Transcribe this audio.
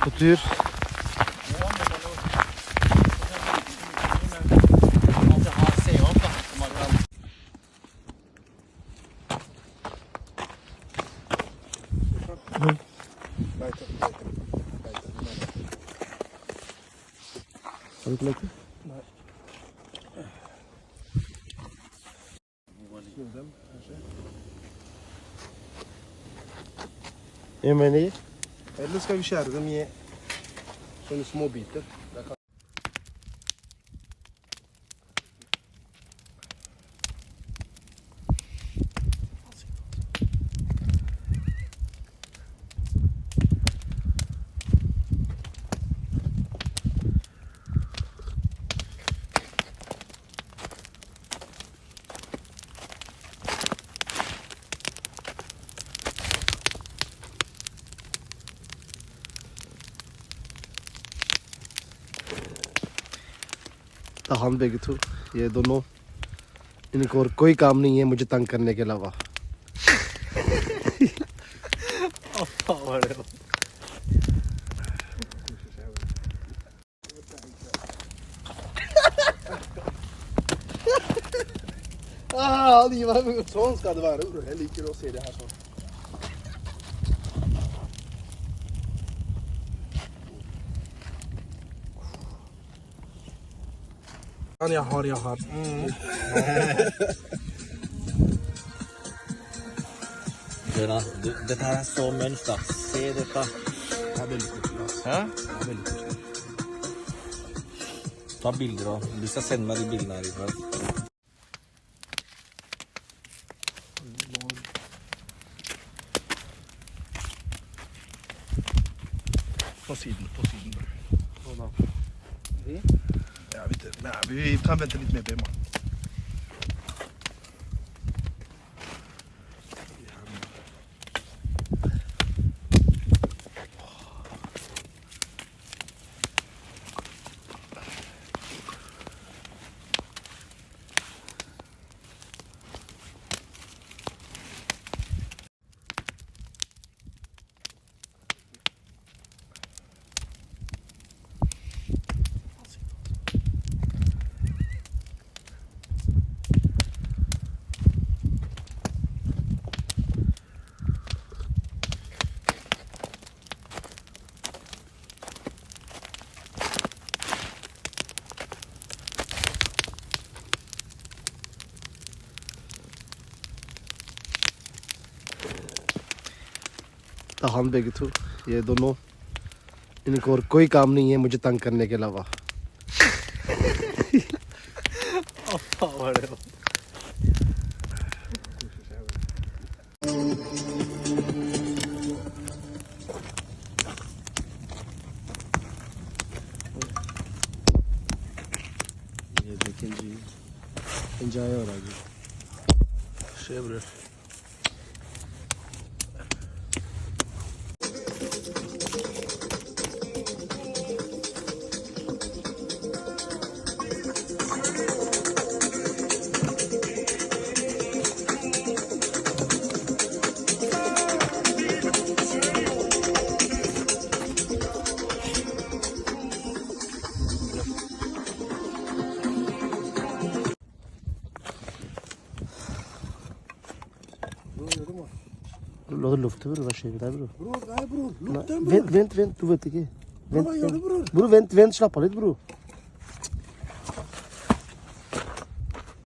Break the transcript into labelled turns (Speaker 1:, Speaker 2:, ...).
Speaker 1: på tur. Har du ikke lekt det?
Speaker 2: Nei.
Speaker 1: Jeg mener ikke.
Speaker 2: Eller skal vi skjære dem i sånne små biter?
Speaker 1: तो हम बेगे तो ये दोनों इनको और कोई काम नहीं है मुझे तंग करने के अलावा
Speaker 2: Sånn skal det være. Jeg liker å se det her sånn. Jeg har.
Speaker 3: Dette her er så mønster. Se dette.
Speaker 2: Det er veldig koselig.
Speaker 3: Hæ?
Speaker 2: Det er veldig koselig.
Speaker 3: Ta bilder også. Du skal sende meg de bildene herifra.
Speaker 2: På siden. Ja, vi kan vente litt med Bema.
Speaker 1: तो हम बेगे तो ये दोनों इनको और कोई काम नहीं है मुझे तंग करने के अलावा ये देखें जी एंजॉय हो रहा है जी
Speaker 2: Chevrolet.
Speaker 1: Låt det lufte, bror. Hva skjer med deg, bror?
Speaker 2: Bror, nei, bror. Lukt den, bror.
Speaker 1: Vent, du vet ikke.
Speaker 2: Hva gjør du, bror?
Speaker 1: Bror, vent, slapp av litt, bror.